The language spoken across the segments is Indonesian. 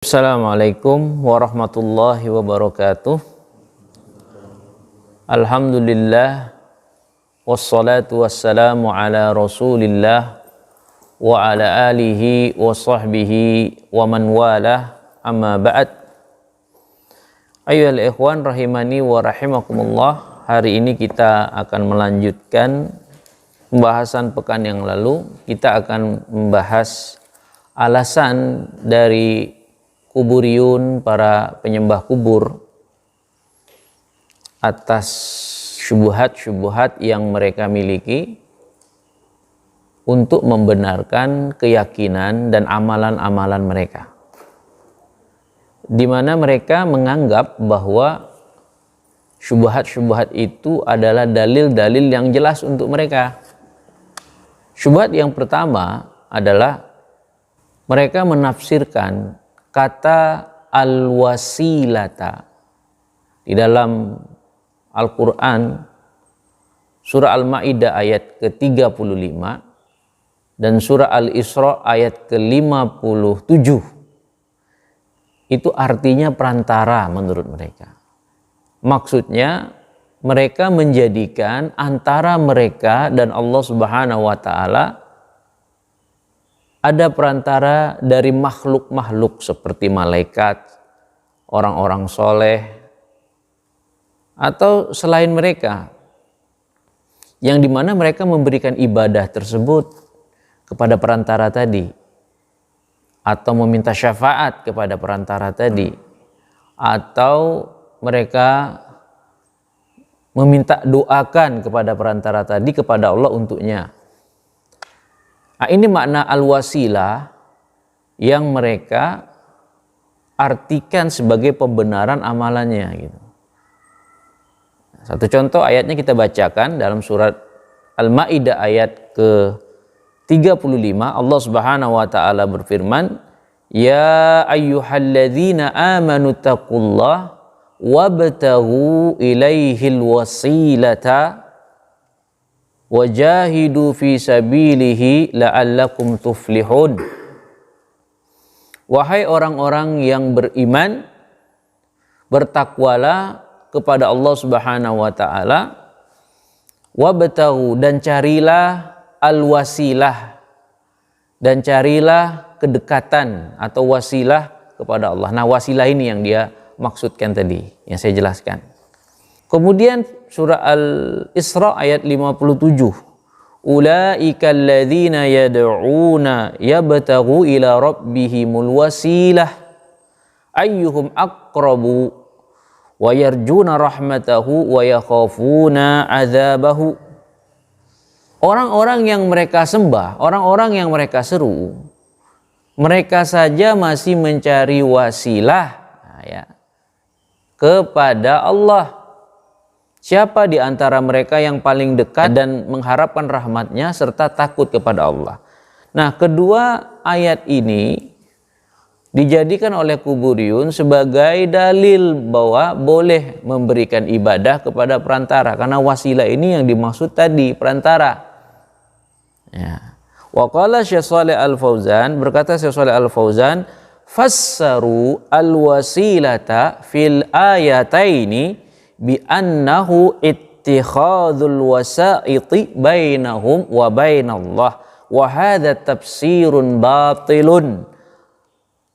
Assalamualaikum warahmatullahi wabarakatuh. Alhamdulillah wassalatu wassalamu ala Rasulillah wa ala alihi wa sahbihi wa man walah, amma ba'd. Ayyuhal ikhwan rahimani wa rahimakumullah. Hari ini kita akan melanjutkan pembahasan pekan yang lalu. Kita akan membahas alasan dari kuburiyun, para penyembah kubur, atas syubhat-syubhat yang mereka miliki untuk membenarkan keyakinan dan amalan-amalan mereka, di mana mereka menganggap bahwa syubhat-syubhat itu adalah dalil-dalil yang jelas untuk mereka. Syubhat yang pertama adalah mereka menafsirkan kata al-wasilata di dalam Al-Quran surah Al-Ma'idah ayat ke-35 dan surah Al-Isra ayat ke-57. Itu artinya perantara menurut mereka. Maksudnya mereka menjadikan antara mereka dan Allah Subhanahu wa Ta'ala ada perantara dari makhluk-makhluk seperti malaikat, orang-orang soleh, atau selain mereka, yang dimana mereka memberikan ibadah tersebut kepada perantara tadi, atau meminta syafaat kepada perantara tadi, atau mereka meminta doakan kepada perantara tadi kepada Allah untuknya. Nah, ini makna al-wasilah yang mereka artikan sebagai pembenaran amalannya gitu. Satu contoh ayatnya kita bacakan dalam surat Al-Ma'idah ayat ke-35. Allah Subhanahu wa Ta'ala berfirman, "Ya ayyuhalladzina amanu taqullah wabtaghu ilaihil wasilata wajahidu fi sabilihi la'allakum tuflihun." Wahai orang-orang yang beriman, bertakwalah kepada Allah Subhanahu wa Ta'ala, wabtaghu, dan carilah al-wasilah, dan carilah kedekatan atau wasilah kepada Allah. Nah, wasilah ini yang dia maksudkan tadi, yang saya jelaskan. Kemudian surah Al-Isra ayat 57. Ulaika alladzina yad'una yabtaghu ila rabbihimul wasilah ayyuhum aqrabu wa yarjuna rahmatahu wa yakhafuna adzabahu. Orang-orang yang mereka sembah, orang-orang yang mereka seru, mereka saja masih mencari wasilah kepada Allah. Siapa di antara mereka yang paling dekat dan mengharapkan rahmatnya serta takut kepada Allah. Nah, kedua ayat ini dijadikan oleh kuburiyun sebagai dalil bahwa boleh memberikan ibadah kepada perantara. Karena wasilah ini yang dimaksud tadi, perantara. Ya. Wa qala Syekh Shalih Al-Fauzan, berkata Syekh Shalih Al-Fauzan, fassaru al-wasilata fil ayataini bi annahu ittikhadul wasaiti bainahum wa bainallah wa hadha tafsirun batilun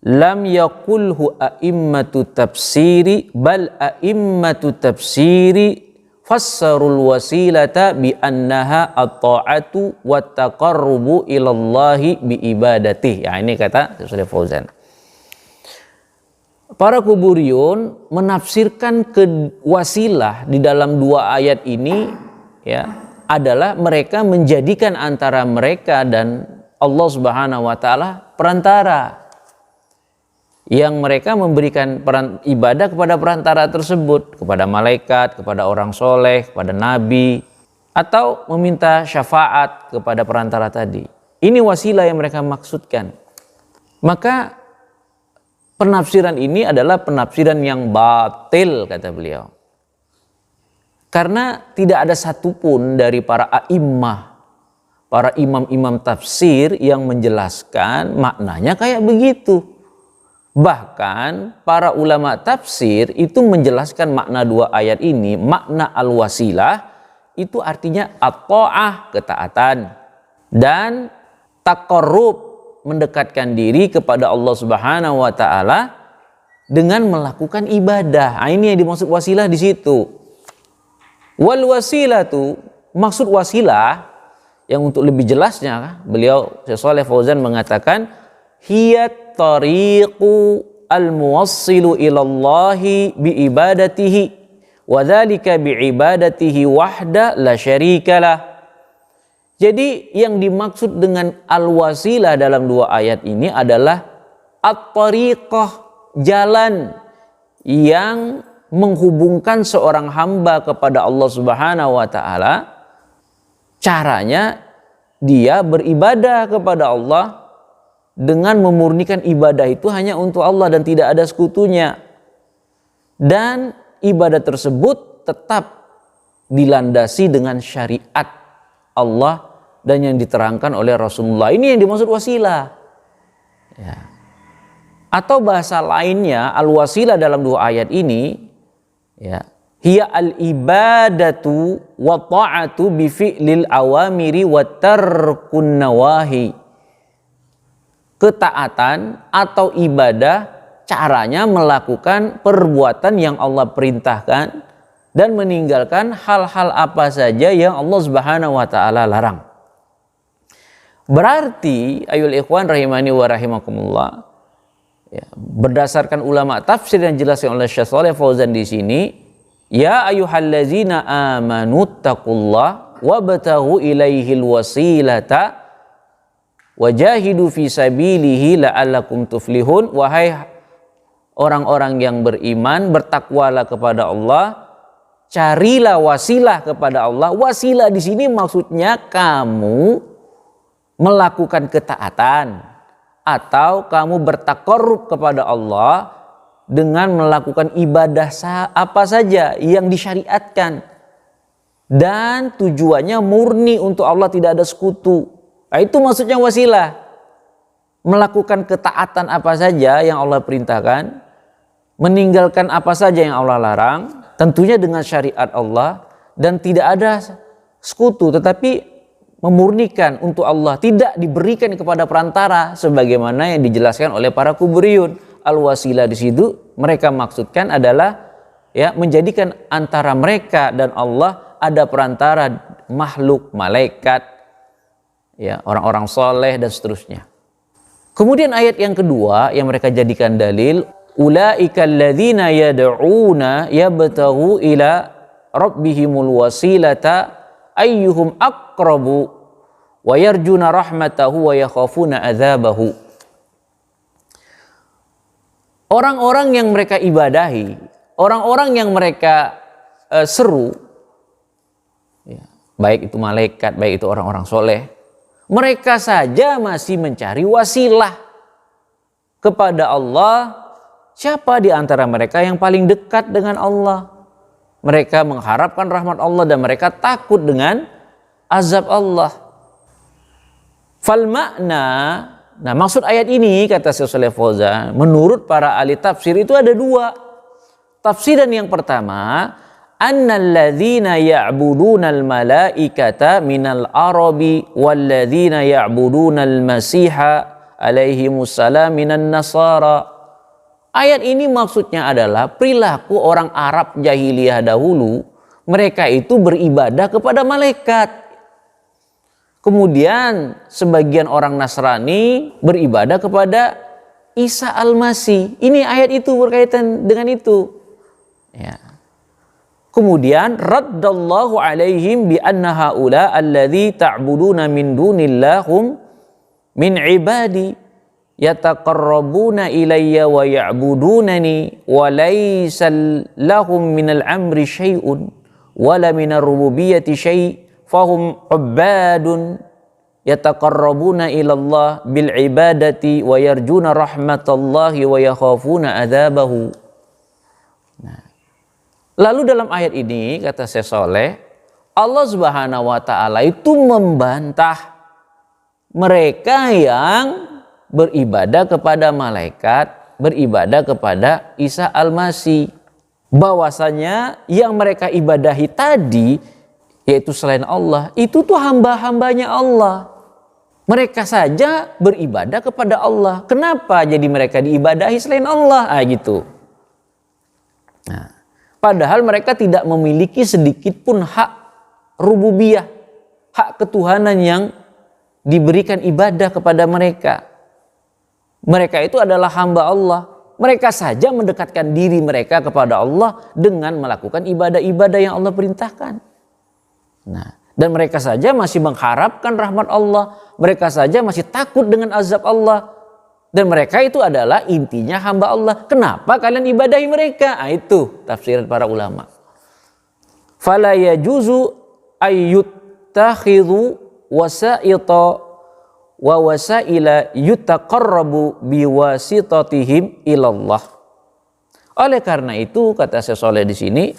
lam yaqulhu a'immatu tafsiri bal a'immatu tafsiri fassarul wasilata bi annaha at-ta'atu wa taqarrubu ilallahi bi ibadatihi. Ya, ini kata Syekh Fauzan. Para kuburiyun menafsirkan wasilah di dalam dua ayat ini adalah mereka menjadikan antara mereka dan Allah Subhanahu wa Ta'ala perantara, yang mereka memberikan ibadah kepada perantara tersebut, kepada malaikat, kepada orang soleh, kepada nabi, atau meminta syafaat kepada perantara tadi. Ini wasilah yang mereka maksudkan. Maka penafsiran ini adalah penafsiran yang batil, kata beliau. Karena tidak ada satupun dari para a'immah, para imam-imam tafsir yang menjelaskan maknanya kayak begitu. Bahkan para ulama tafsir itu menjelaskan makna dua ayat ini, makna al-wasilah itu artinya at-ta'ah, ketaatan, dan taqarrub, mendekatkan diri kepada Allah Subhanahu wa taala dengan melakukan ibadah. Nah, ini yang dimaksud wasilah di situ. Wal wasilatu, maksud wasilah yang untuk lebih jelasnya beliau Syekh Shalih Fauzan mengatakan hiya tariqu al-muwassilu ilallahi biibadatihi wa dzalika biibadatihi wahda la syarikalah. Jadi yang dimaksud dengan al-wasilah dalam dua ayat ini adalah at-tariqah, jalan yang menghubungkan seorang hamba kepada Allah Subhanahu wa taala. Caranya dia beribadah kepada Allah dengan memurnikan ibadah itu hanya untuk Allah dan tidak ada sekutunya. Dan ibadah tersebut tetap dilandasi dengan syariat Allah dan yang diterangkan oleh Rasulullah. Ini yang dimaksud wasilah. Ya. Atau bahasa lainnya al-wasilah dalam dua ayat ini, ya, hiya al-ibadatu wa ta'atu bi fi'lil awamiri wa tarkun nawahi. Ketaatan atau ibadah caranya melakukan perbuatan yang Allah perintahkan dan meninggalkan hal-hal apa saja yang Allah Subhanahu wa taala larang. Berarti ayul ikhwan rahimani wa rahimakumullah, ya, berdasarkan ulama tafsir yang dijelaskan oleh Syekh Shalih Fauzan di sini, ya ayyuhallazina amanu taqullah wabtaghu ilaihil wasilata wajahidu fi sabilihi la'allakum tuflihun. Wahai orang-orang yang beriman, bertakwalah kepada Allah, carilah wasilah kepada Allah. Wasilah di sini maksudnya kamu melakukan ketaatan atau kamu bertaqarrub kepada Allah dengan melakukan ibadah apa saja yang disyariatkan dan tujuannya murni untuk Allah, tidak ada sekutu. Nah, itu maksudnya wasilah. Melakukan ketaatan apa saja yang Allah perintahkan, meninggalkan apa saja yang Allah larang, tentunya dengan syariat Allah dan tidak ada sekutu, tetapi memurnikan untuk Allah, tidak diberikan kepada perantara sebagaimana yang dijelaskan oleh para kuburiyun. Al-wasilah di situ mereka maksudkan adalah, ya, menjadikan antara mereka dan Allah ada perantara makhluk, malaikat, ya, orang-orang soleh dan seterusnya. Kemudian ayat yang kedua yang mereka jadikan dalil, ulaikal ladzina yad'una yabtaghu ila rabbihimul wasilata ayyuhum aqrabu wa yarjuna rahmatahu wa yakhafuna adzabahu. Orang-orang yang mereka ibadahi, orang-orang yang mereka seru, ya, baik itu malaikat, baik itu orang-orang soleh, mereka saja masih mencari wasilah kepada Allah. Siapa di antara mereka yang paling dekat dengan Allah? Mereka mengharapkan rahmat Allah dan mereka takut dengan azab Allah. Fal makna, nah maksud ayat ini kata Syekh Shalih Fauzan, menurut para ahli tafsir itu ada dua. Tafsiran yang pertama, annal ladzina ya'budunal malaikata minal arabi wal ladzina ya'budunal masiha alaihimussalam minan nasara. Ayat ini maksudnya adalah perilaku orang Arab jahiliyah dahulu, mereka itu beribadah kepada malaikat. Kemudian sebagian orang Nasrani beribadah kepada Isa Al-Masih. Ini ayat itu berkaitan dengan itu. Ya. Kemudian raddallahu alaihim bi anna haula alladzi ta'buduna min dunillahum min ibadi yataqarrabuna ilayya wa ya'budunani wa laysa lahum minal amri syai'un wala minar rububiyyati syai' fahum ubadun yataqarrabuna ilallah bil ibadati wa yarjuna rahmatallahi wa yakhafuna adzabahu. Nah, lalu dalam ayat ini kata Syekh Shalih, Allah Subhanahu wa taala itu membantah mereka yang beribadah kepada malaikat beribadah kepada Isa Al-Masih. Bahwasanya yang mereka ibadahi tadi, yaitu selain Allah, itu tuh hamba-hambanya Allah. Mereka saja beribadah kepada Allah. Kenapa jadi mereka diibadahi selain Allah? Gitu. Nah, padahal mereka tidak memiliki sedikit pun hak rububiyah, hak ketuhanan yang diberikan ibadah kepada mereka. Mereka itu adalah hamba Allah. Mereka saja mendekatkan diri mereka kepada Allah dengan melakukan ibadah-ibadah yang Allah perintahkan. Nah, dan mereka saja masih mengharapkan rahmat Allah. Mereka saja masih takut dengan azab Allah. Dan mereka itu adalah intinya hamba Allah. Kenapa kalian ibadahi mereka? Itu tafsiran para ulama. Fala yajuzu ayyuttakhidhu wasa'ita wa wasaila yutaqarrabu biwasitatihim ilallah. Oleh karena itu, kata Syekh Shaleh di sini,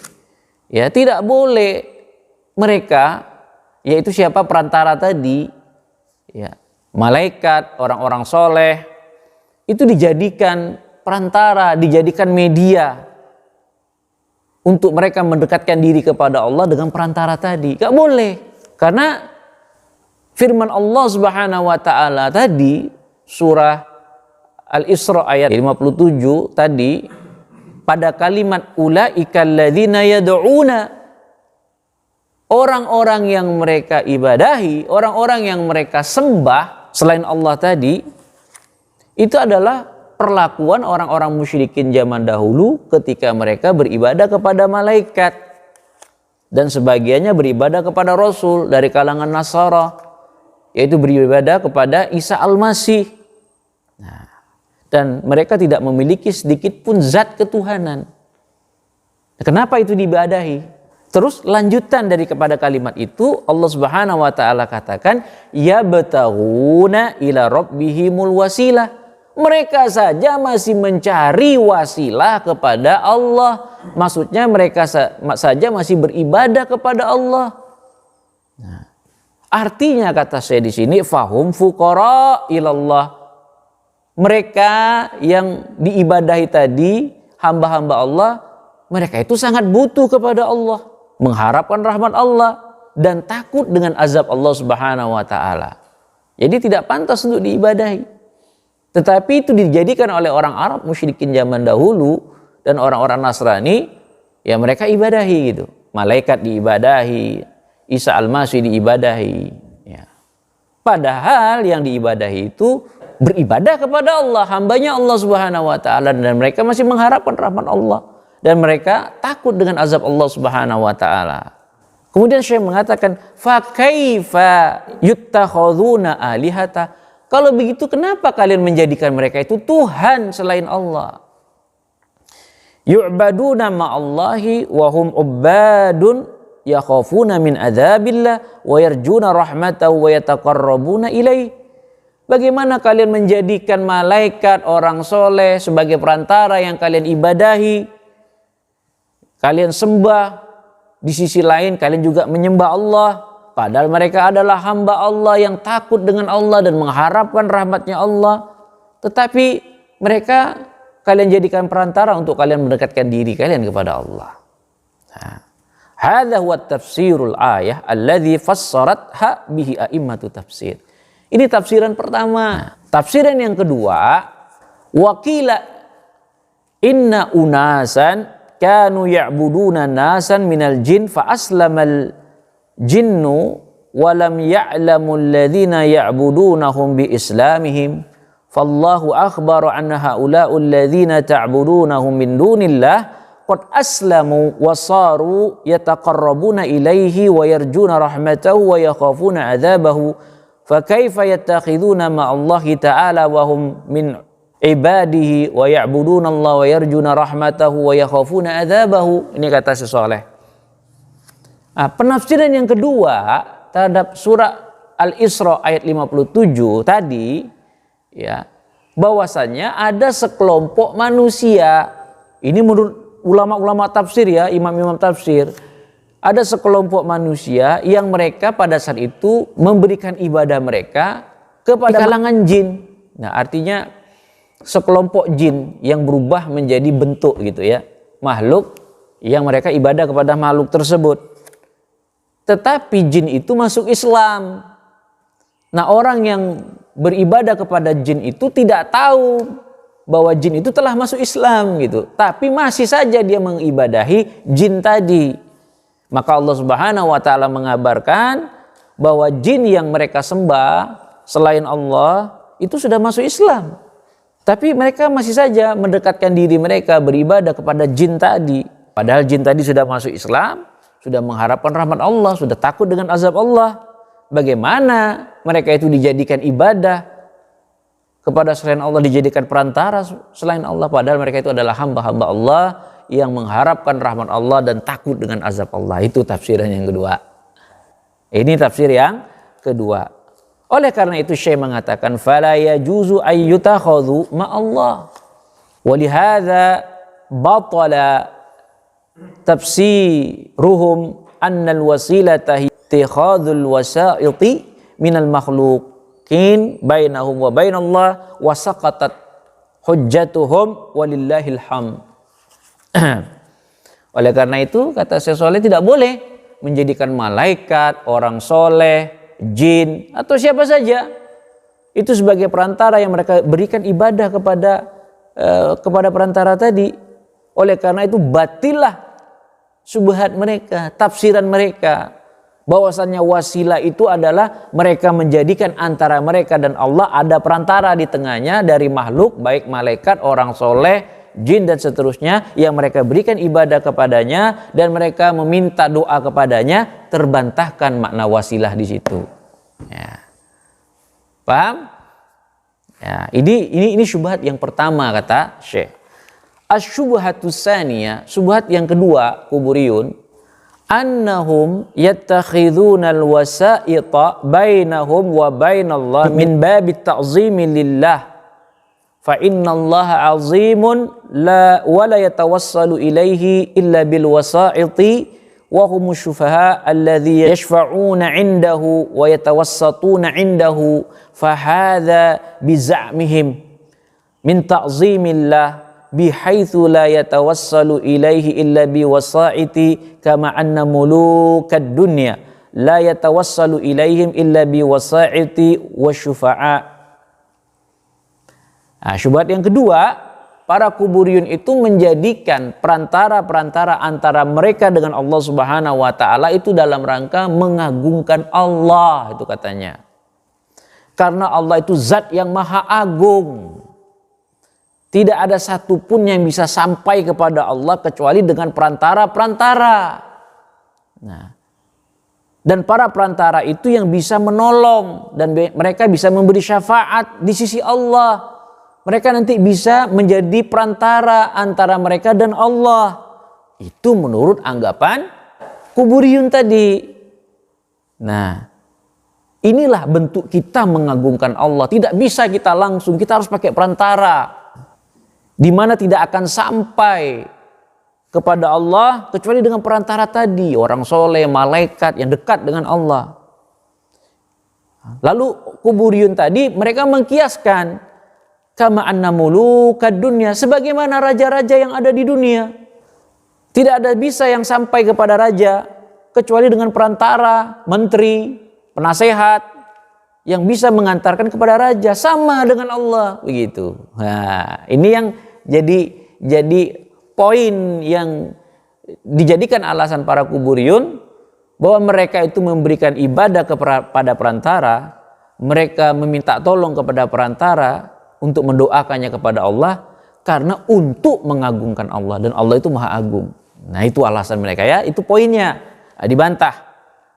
ya tidak boleh mereka, yaitu siapa perantara tadi, ya malaikat, orang-orang soleh, itu dijadikan perantara, dijadikan media untuk mereka mendekatkan diri kepada Allah dengan perantara tadi. Gak boleh, karena firman Allah Subhanahu wa taala tadi, surah Al-Isra ayat 57 tadi, pada kalimat ulaikal ladzina yad'una, orang-orang yang mereka ibadahi, orang-orang yang mereka sembah selain Allah tadi, itu adalah perlakuan orang-orang musyrikin zaman dahulu ketika mereka beribadah kepada malaikat, dan sebagiannya beribadah kepada Rasul dari kalangan Nasara, yaitu beribadah kepada Isa Al-Masih. Nah, dan mereka tidak memiliki sedikit pun zat ketuhanan. Kenapa itu diibadahi? Terus lanjutan dari kepada kalimat itu, Allah Subhanahu wa taala katakan, yabtaghuna ila rabbihimul wasilah. Mereka saja masih mencari wasilah kepada Allah. Maksudnya mereka saja masih beribadah kepada Allah. Nah, artinya kata saya di sini, fahum fuqara ilallah. Mereka yang diibadahi tadi, hamba-hamba Allah, mereka itu sangat butuh kepada Allah, mengharapkan rahmat Allah dan takut dengan azab Allah Subhanahu wa taala. Jadi tidak pantas untuk diibadahi. Tetapi itu dijadikan oleh orang Arab musyrikin zaman dahulu dan orang-orang Nasrani, ya mereka ibadahi gitu. Malaikat diibadahi, Isa Al-Masih diibadahi, ya. Padahal yang diibadahi itu beribadah kepada Allah, hambanya Allah Subhanahu wa taala, dan mereka masih mengharapkan rahmat Allah dan mereka takut dengan azab Allah Subhanahu wa taala. Kemudian Syekh mengatakan, fa kaifa yuttakhaduna alihata. Kalau begitu kenapa kalian menjadikan mereka itu Tuhan selain Allah? Yu'baduna ma'allahi wa hum ubbadun yakhafuna min adzabillah wa yarjuna rahmatahu wa yataqarrabuna ilaih. Bagaimana kalian menjadikan malaikat, orang soleh sebagai perantara yang kalian ibadahi, kalian sembah, di sisi lain kalian juga menyembah Allah, padahal mereka adalah hamba Allah yang takut dengan Allah dan mengharapkan rahmatnya Allah. Tetapi mereka kalian jadikan perantara untuk kalian mendekatkan diri kalian kepada Allah. Hadza huwa tafsirul ayah alladzi fassaratha bihi a'immatu tafsir. Ini tafsiran pertama. Tafsiran yang kedua, waqila inna unasan kanu ya'buduna nasan minal jin fa aslamal jinnu walam ya'lamu alladhina ya'budunahum bi islamihim fallahu akhbaru anna haula'u alladhina ta'budunahum min dunillah qad aslamu wa saru yataqarrabuna ilaihi wa yarjuna rahmatahu wa yakhafuna adzabahu fa kaifa yattakhiduna ma'allahi ta'ala wa hum min ibadihi wa ya'buduna Allah wa yarjuna rahmatahu wa yakhafuna adzabahu. Ini kata Syekh Shaleh. Penafsiran yang kedua terhadap surah Al-Isra ayat 57 tadi, ya, bahwasanya ada sekelompok manusia, ini menurut ulama-ulama tafsir, ya, imam-imam tafsir, ada sekelompok manusia yang mereka pada saat itu memberikan ibadah mereka kepada kalangan jin. Nah, artinya sekelompok jin yang berubah menjadi bentuk gitu ya, makhluk yang mereka ibadah kepada makhluk tersebut. Tetapi jin itu masuk Islam. Nah, orang yang beribadah kepada jin itu tidak tahu bahwa jin itu telah masuk Islam gitu, tapi masih saja dia mengibadahi jin tadi. Maka Allah Subhanahu wa taala mengabarkan bahwa jin yang mereka sembah selain Allah itu sudah masuk Islam. Tapi mereka masih saja mendekatkan diri mereka beribadah kepada jin tadi. Padahal jin tadi sudah masuk Islam, sudah mengharapkan rahmat Allah, sudah takut dengan azab Allah. Bagaimana mereka itu dijadikan ibadah kepada selain Allah, dijadikan perantara selain Allah, padahal mereka itu adalah hamba-hamba Allah yang mengharapkan rahmat Allah dan takut dengan azab Allah. Itu tafsiran yang kedua. Ini tafsir yang kedua. Oleh karena itu Syekh mengatakan fala yajuzu ayyutakhadhu ma'allah. Walihadza batala tafsiruhum annal wasilata ittikhadhul wasaiti minal makhluqin bainahum wa bainallah wa saqatat hujjatuhum walillahil hamd. Oleh karena itu kata Syekh Saleh tidak boleh menjadikan malaikat, orang soleh, jin atau siapa saja itu sebagai perantara yang mereka berikan ibadah kepada perantara tadi. Oleh karena itu batillah syubhat mereka, tafsiran mereka bahwasannya wasilah itu adalah mereka menjadikan antara mereka dan Allah ada perantara di tengahnya dari makhluk baik malaikat, orang soleh, jin dan seterusnya yang mereka berikan ibadah kepadanya dan mereka meminta doa kepadanya. Terbantahkan makna wasilah di situ. Ya. Paham? Ya, ini syubhat yang pertama kata Syekh. Asy-syubhatus tsaniyah, syubhat yang kedua kuburiyun, annahum yattakhidhuna al-wasa'ita bainahum wa bainallah min babit ta'zimi lillah. Fa innallaha 'azimun la wa la yatawassalu ilaihi illa bil wasa'iti wa humus syufaha alladhi yashfa'una 'indahu wa yatawassatuna 'indahu fa hadza bi za'mihim min ta'zimillah bihaitsu la yatawassalu ilaihi illa bi wasa'iti kama anna mulukad dunya la yatawassalu ilaihim illa bi wasa'iti wasyufa'a. Nah, syubhat yang kedua, para kuburiyun itu menjadikan perantara-perantara antara mereka dengan Allah Subhanahu wa taala itu dalam rangka mengagungkan Allah, itu katanya. Karena Allah itu zat yang maha agung. Tidak ada satupun yang bisa sampai kepada Allah kecuali dengan perantara-perantara. Nah, dan para perantara itu yang bisa menolong dan mereka bisa memberi syafaat di sisi Allah. Mereka nanti bisa menjadi perantara antara mereka dan Allah. Itu menurut anggapan kuburiyun tadi. Nah, inilah bentuk kita mengagungkan Allah. Tidak bisa kita langsung, kita harus pakai perantara. Di mana tidak akan sampai kepada Allah kecuali dengan perantara tadi. Orang soleh, malaikat yang dekat dengan Allah. Lalu kuburiyun tadi mereka mengkiaskan kama anna mulukad dunya, sebagaimana raja-raja yang ada di dunia. Tidak ada bisa yang sampai kepada raja kecuali dengan perantara, menteri, penasehat yang bisa mengantarkan kepada raja, sama dengan Allah begitu. Nah, ini yang jadi poin yang dijadikan alasan para kuburiyun bahwa mereka itu memberikan ibadah kepada perantara, mereka meminta tolong kepada perantara untuk mendoakannya kepada Allah karena untuk mengagungkan Allah, dan Allah itu maha agung. Nah, itu alasan mereka ya, itu poinnya. Nah, dibantah.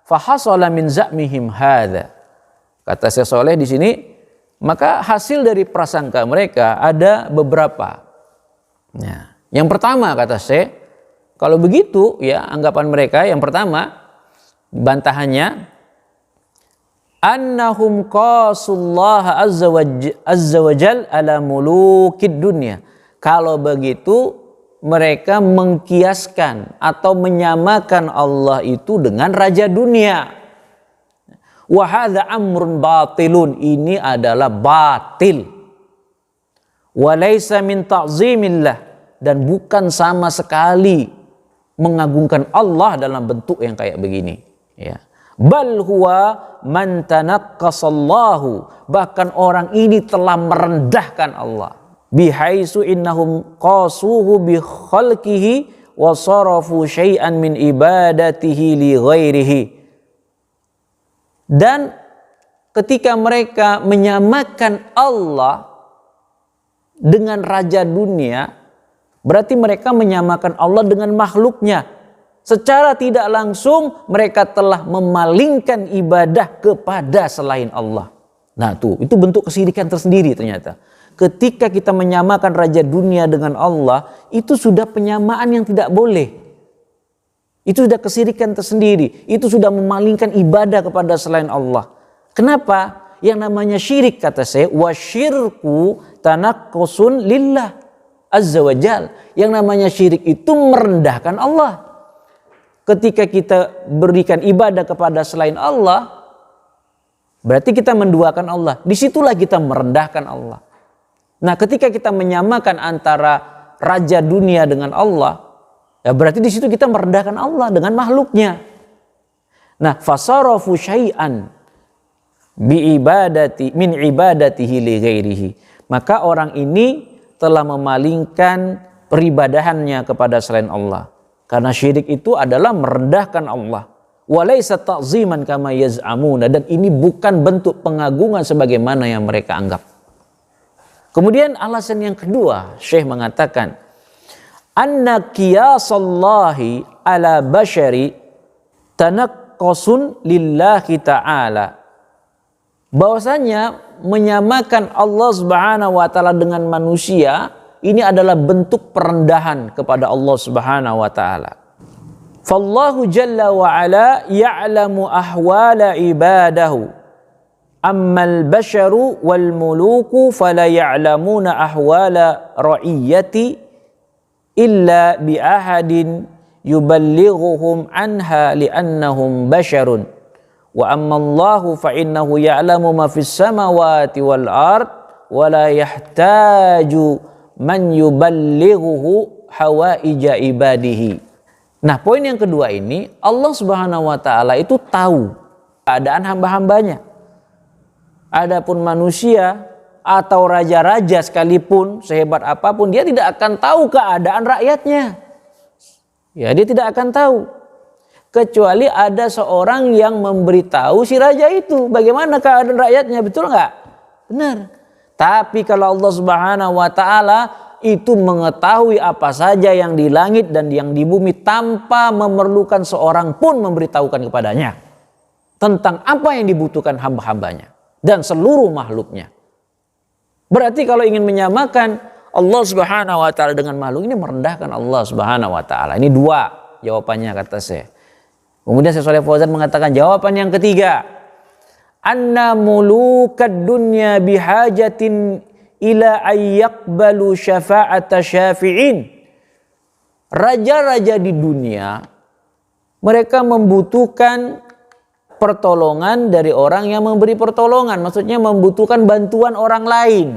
Fahasala min za'mihim hadza. Kata Syekh Saleh di sini, maka hasil dari prasangka mereka ada beberapa. Nah, yang pertama kata Syekh, kalau begitu ya anggapan mereka yang pertama bantahannya annahum qasullah azza wa jal ala mulukid dunya. Kalau begitu mereka mengkiaskan atau menyamakan Allah itu dengan raja dunia. Wa hadza amrun batilun, ini adalah batil. wa laisa min ta'zimillah, dan bukan sama sekali mengagungkan Allah dalam bentuk yang kayak begini, ya. Bal huwa man tanaqqasallahu, bahkan orang ini telah merendahkan Allah. Bihaisu innahum qasuhu bi khalqihi wa sarafu syai'an min ibadatihi li ghairihi. Dan ketika mereka menyamakan Allah dengan raja dunia, berarti mereka menyamakan Allah dengan makhluknya. Secara tidak langsung mereka telah memalingkan ibadah kepada selain Allah. Nah itu bentuk kesyirikan tersendiri ternyata. Ketika kita menyamakan raja dunia dengan Allah, itu sudah penyamaan yang tidak boleh. Itu sudah kesyirikan tersendiri. Itu sudah memalingkan ibadah kepada selain Allah. Kenapa? Yang namanya syirik, kata saya, wasyirku tanaqqusun lillah azza wa jal. Yang namanya syirik itu merendahkan Allah. Ketika kita berikan ibadah kepada selain Allah, berarti kita menduakan Allah. Disitulah kita merendahkan Allah. Nah, ketika kita menyamakan antara raja dunia dengan Allah, ya berarti di situ kita merendahkan Allah dengan makhluknya. Nah, fasarafu syai'an bi ibadati min ibadatihi li ghairihi. Maka orang ini telah memalingkan peribadahannya kepada selain Allah. Karena syirik itu adalah merendahkan Allah. Walaysa ta'ziman kama yaz'amuna, dan ini bukan bentuk pengagungan sebagaimana yang mereka anggap. Kemudian alasan yang kedua, Syekh mengatakan, anna qiyasallahi ala bashari tanaqqasun lillahi ta'ala. Bahwasanya menyamakan Allah Subhanahu wa taala dengan manusia ini adalah bentuk perendahan kepada Allah Subhanahu wa taala. Fallahu jalla wa ala ya'lamu ahwala ibadahu. Ammal basharu wal muluku fala ya'lamuna ahwala ra'iyyati illa bi ahadin yuballighuhum anha li'annahum basharun. Wa amma Allahu fa innahu ya'lamu ma fis samawati wal ard wa la yahtaju man yuballighuhu hawaija ibadihi. Nah, poin yang kedua ini, Allah Subhanahu wa taala itu tahu keadaan hamba-hambanya. Adapun manusia atau raja-raja sekalipun, sehebat apapun, dia tidak akan tahu keadaan rakyatnya. Ya, dia tidak akan tahu. Kecuali ada seorang yang memberitahu si raja itu bagaimana keadaan rakyatnya, betul nggak? Benar. Tapi kalau Allah Subhanahu wa taala itu mengetahui apa saja yang di langit dan yang di bumi tanpa memerlukan seorang pun memberitahukan kepadanya tentang apa yang dibutuhkan hamba-hambanya dan seluruh makhluknya. Berarti kalau ingin menyamakan Allah Subhanahu wa taala dengan makhluk, ini merendahkan Allah Subhanahu wa taala. Ini dua jawabannya, kata saya. Kemudian Syekh Shalih Fauzan mengatakan jawaban yang ketiga, anna mulukad dunya bihajatin ila ayyaqbalu syafa'ata syafi'in. Raja-raja di dunia mereka membutuhkan pertolongan dari orang yang memberi pertolongan, maksudnya membutuhkan bantuan orang lain.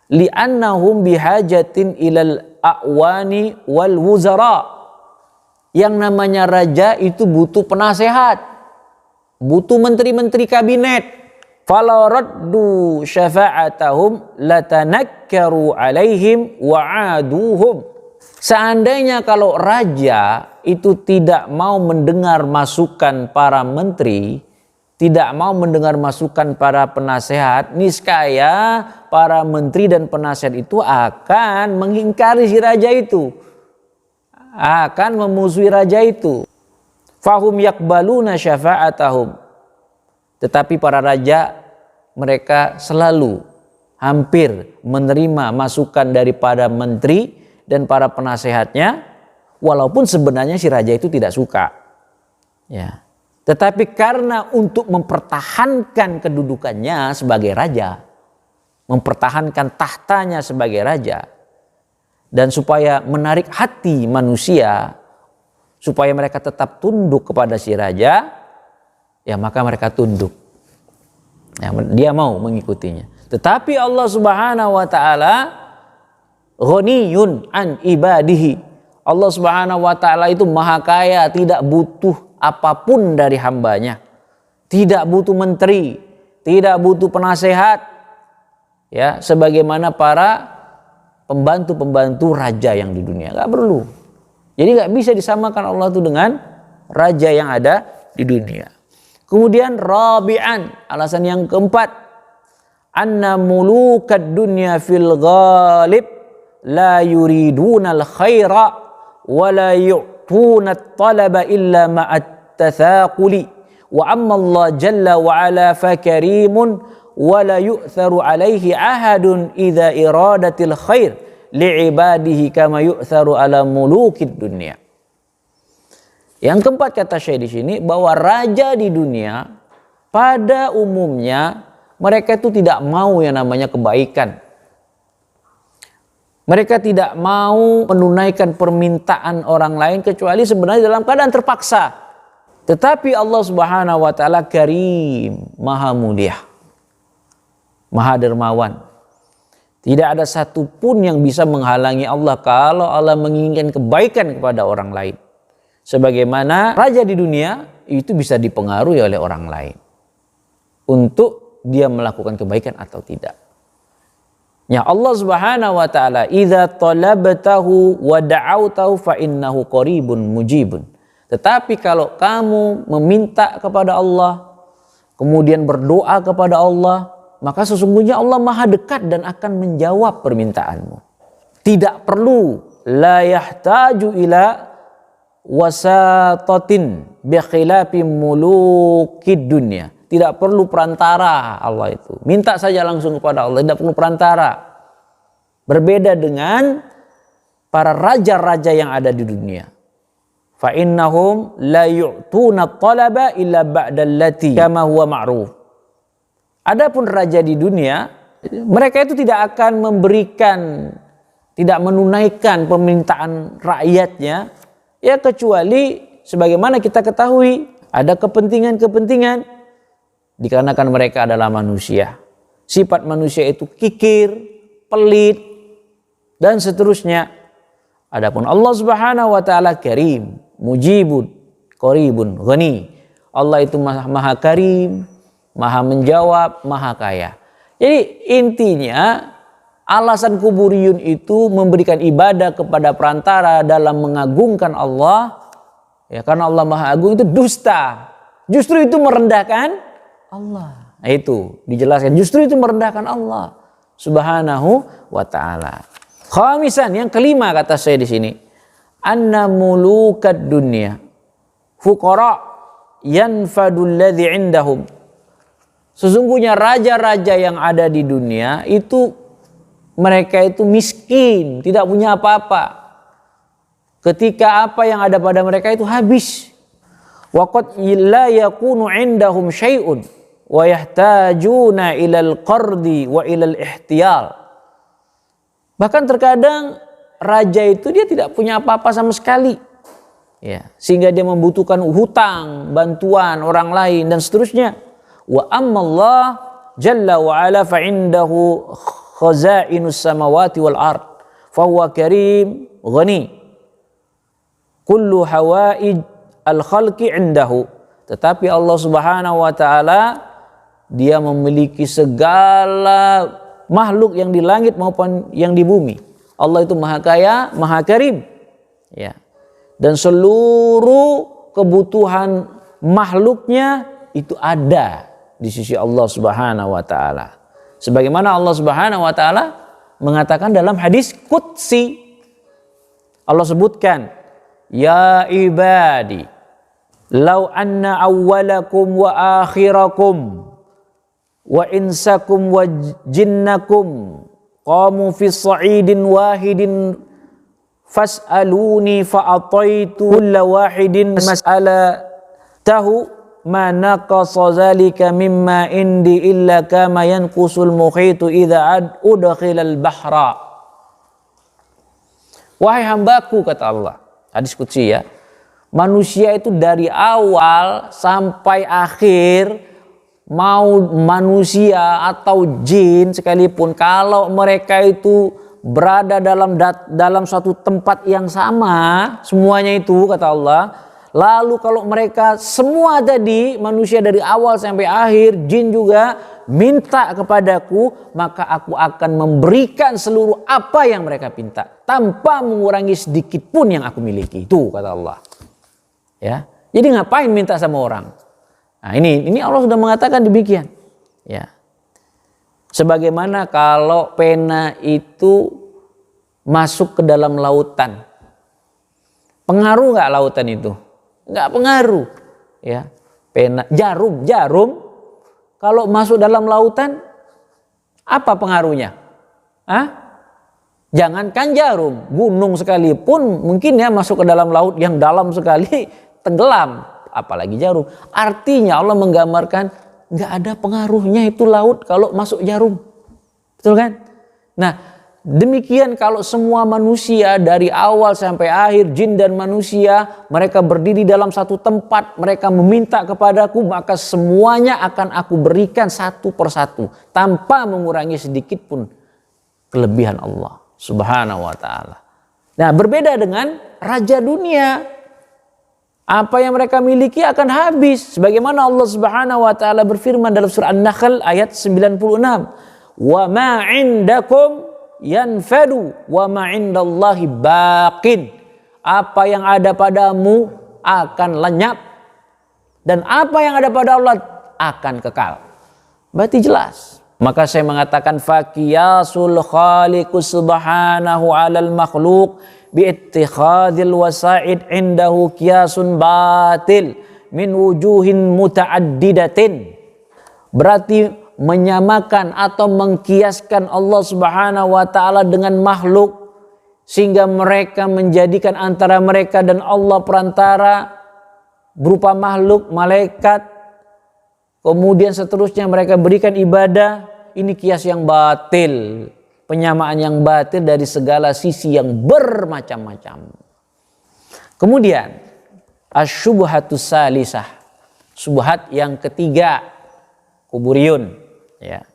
Li'annahum bihajatin ilal a'wani wal wuzara. Yang namanya raja itu butuh penasehat, butuh menteri-menteri kabinet. Falau raddu syafa'atahum latanakkaru alaihim wa'aduhum. Seandainya kalau raja itu tidak mau mendengar masukan para menteri, tidak mau mendengar masukan para penasehat, niscaya para menteri dan penasehat itu akan mengingkari si raja itu, akan memusuhi raja itu. Fahum yakbaluna syafa'atahum. Tetapi para raja mereka selalu hampir menerima masukan daripada menteri dan para penasehatnya, walaupun sebenarnya si raja itu tidak suka. Ya. Tetapi karena untuk mempertahankan kedudukannya sebagai raja, mempertahankan tahtanya sebagai raja, dan supaya menarik hati manusia, supaya mereka tetap tunduk kepada si raja, ya maka mereka tunduk. Ya, dia mau mengikutinya. Tetapi Allah Subhanahu wa taala ghaniyun an ibadihi. Allah Subhanahu wa taala itu maha kaya, tidak butuh apapun dari hambanya. Tidak butuh menteri, tidak butuh penasehat. Ya, sebagaimana para pembantu-pembantu raja yang di dunia, enggak perlu. Jadi enggak bisa disamakan Allah itu dengan raja yang ada di dunia. Kemudian rabi'an, alasan yang keempat, anna mulukad dunya fil ghalib la yuriduna al khaira wa la yu'tuna at-talaba illa ma'at tathaquli wa amma Allah jalla wa ala fa karimun wa la yu'tharu alaihi ahadun idza iradatil khair li'ibadihi kama yu'tharu ala mulukid dunya. Yang keempat kata Syekh di sini bahwa raja di dunia pada umumnya mereka itu tidak mau yang namanya kebaikan. Mereka tidak mau menunaikan permintaan orang lain kecuali sebenarnya dalam keadaan terpaksa. Tetapi Allah Subhanahu wa taala Karim, Maha Mulia, Maha Dermawan. Tidak ada satupun yang bisa menghalangi Allah kalau Allah menginginkan kebaikan kepada orang lain. Sebagaimana raja di dunia itu bisa dipengaruhi oleh orang lain untuk dia melakukan kebaikan atau tidak. Ya Allah Subhanahu wa taala, "Idza talabtahu wa da'awtahu fa innahu qaribun mujibun." Tetapi kalau kamu meminta kepada Allah, kemudian berdoa kepada Allah, maka sesungguhnya Allah Maha dekat dan akan menjawab permintaanmu. Tidak perlu la yahtaju ila wasatatin bi khilafi mulukid dunya. Tidak perlu perantara Allah itu. Minta saja langsung kepada Allah, tidak perlu perantara. Berbeda dengan para raja-raja yang ada di dunia. Fa innahum la yu'tuna talaba illa ba'dallati kama huwa ma'ruf. Adapun raja di dunia, mereka itu tidak akan memberikan, tidak menunaikan permintaan rakyatnya, ya kecuali sebagaimana kita ketahui ada kepentingan-kepentingan, dikarenakan mereka adalah manusia. Sifat manusia itu kikir, pelit, dan seterusnya. Adapun Allah Subhanahu wa taala Karim, Mujibun, Qaribun, Ghani. Allah itu maha karim, maha menjawab, maha kaya. Jadi intinya alasan kuburiyun itu memberikan ibadah kepada perantara dalam mengagungkan Allah, ya karena Allah Maha Agung, itu dusta. Justru itu merendahkan Allah. Nah, itu dijelaskan, justru itu merendahkan Allah Subhanahu wa taala. Khamisan, yang kelima kata saya di sini, anna mulukad dunya fuqara yanfadul ladzi indahum. Sesungguhnya raja-raja yang ada di dunia itu mereka itu miskin, tidak punya apa-apa. Ketika apa yang ada pada mereka itu habis. Waqad la yakunu indahum syai'un wa yahtajuna ilal qardi wa ilal ihtiyal. Bahkan terkadang raja itu dia tidak punya apa-apa sama sekali. Ya, sehingga dia membutuhkan hutang, bantuan orang lain dan seterusnya. Wa amma Allah jalla wa ala fa indahu khazainus samawati wal ard fa huwa karim ghani kullu hawaij al khalqi indahu. Tetapi Allah Subhanahu wa taala dia memiliki segala makhluk yang di langit maupun yang di bumi. Allah itu maha kaya, maha karim, ya. Dan seluruh kebutuhan makhluknya itu ada di sisi Allah Subhanahu wa taala. Sebagaimana Allah Subhanahu wa taala mengatakan dalam hadis qudsi, Allah sebutkan, ya ibadi law anna awwalakum wa akhirakum wa insakum wa jinnakum qamu fi sa'idin wahidin fas'aluni fa'ataitu kulla wahidin mas'alatahu ma naqasa zalika mimma indi illa kama yanqusul muhitu idza udkhilal bahra. Wahai hambaku, kata Allah, hadis qudsi ya, manusia itu dari awal sampai akhir mau manusia atau jin sekalipun, kalau mereka itu berada dalam suatu tempat yang sama, semuanya itu kata Allah, lalu kalau mereka semua tadi, manusia dari awal sampai akhir, jin juga minta kepadaku, maka aku akan memberikan seluruh apa yang mereka minta tanpa mengurangi sedikit pun yang aku miliki. Itu kata Allah. Ya. Jadi ngapain minta sama orang? Nah, ini Allah sudah mengatakan demikian. Ya. Sebagaimana kalau pena itu masuk ke dalam lautan. Pengaruh nggak lautan itu? Nggak pengaruh. Ya. Pena, jarum kalau masuk dalam lautan, apa pengaruhnya? Jangankan jarum, gunung sekalipun mungkin ya masuk ke dalam laut yang dalam sekali tenggelam, apalagi jarum. Artinya Allah menggambarkan nggak ada pengaruhnya itu laut kalau masuk jarum, betul kan? Nah, demikian kalau semua manusia dari awal sampai akhir, jin dan manusia, mereka berdiri dalam satu tempat, mereka meminta kepadaku, maka semuanya akan aku berikan satu persatu tanpa mengurangi sedikit pun kelebihan Allah Subhanahu wa ta'ala. Nah, berbeda dengan raja dunia. Apa yang mereka miliki akan habis. Sebagaimana Allah Subhanahu wa ta'ala berfirman dalam surah An-Nahl ayat 96. Wa ma 'indakum yanfadu wa ma 'indallahi baqin. Apa yang ada padamu akan lenyap dan apa yang ada pada Allah akan kekal. Berarti jelas. Maka saya mengatakan faqiyasul khaliqus subhanahu 'alal makhluq biittikhadil wasa'id indahu qiyasun batil min wujuhin muta'addidatin. Berarti menyamakan atau mengkiaskan Allah Subhanahu wa ta'ala dengan makhluk sehingga mereka menjadikan antara mereka dan Allah perantara berupa makhluk, malaikat, kemudian seterusnya mereka berikan ibadah. Ini kias yang batil, penyamaan yang batil dari segala sisi yang bermacam-macam. Kemudian asyubhatus salisah, subhat yang ketiga, kuburiyun. Ya.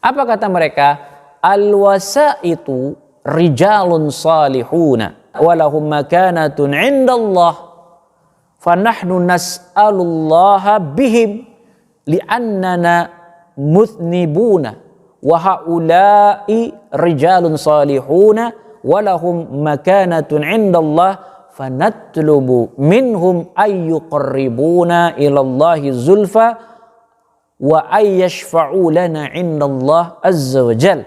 Apa kata mereka? Al-wasaitu rijalun salihuna walahum makanatun indallah fanahnu nas'alullaha bihim li'annana muthnibuna wa haula'i rijalun salihuna walahum makanatun indallah fanatlubu minhum ayyuqarribuna ilallahi zulfa wa ayyashfa'u lana indallah azza wa jal.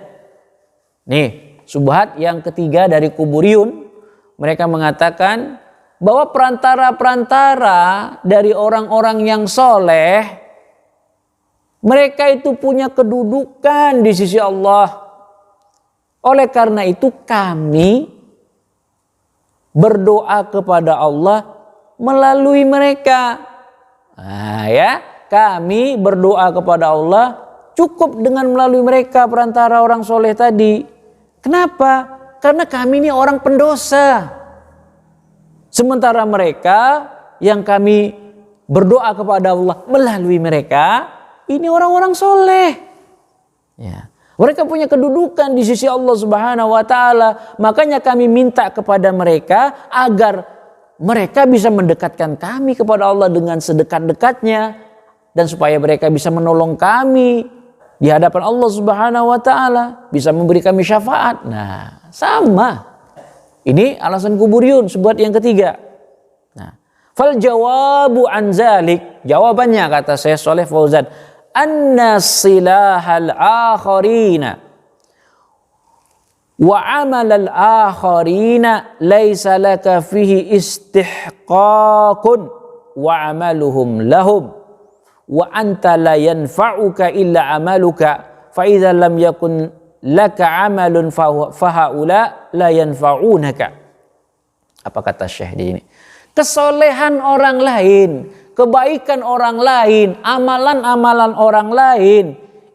Nih, subhat yang ketiga dari kuburiyun, mereka mengatakan bahwa perantara-perantara dari orang-orang yang soleh, mereka itu punya kedudukan di sisi Allah. Oleh karena itu kami berdoa kepada Allah melalui mereka. Nah, ya, kami berdoa kepada Allah cukup dengan melalui mereka, perantara orang soleh tadi. Kenapa? Karena kami ini orang pendosa. Sementara mereka yang kami berdoa kepada Allah melalui mereka, ini orang-orang soleh. Ya. Mereka punya kedudukan di sisi Allah Subhanahu wa ta'ala. Makanya kami minta kepada mereka agar mereka bisa mendekatkan kami kepada Allah dengan sedekat-dekatnya. Dan supaya mereka bisa menolong kami di hadapan Allah Subhanahu wa ta'ala. Bisa memberi kami syafaat. Nah, sama. Ini alasan kuburiyun, subhat yang ketiga. Nah, fal jawabu an zalik, jawabannya kata Syekh Shalih Fauzan, anna silahal akharina wa amalal akharina laisa laka fihi istihqaqun wa amaluhum lahum wa anta la yanfa'uka illa amaluka fa idza lam yakun laka amalun fa haula la yanfa'unaka. Apa kata Syekh di ini? Kesolehan orang lain, kebaikan orang lain, amalan-amalan orang lain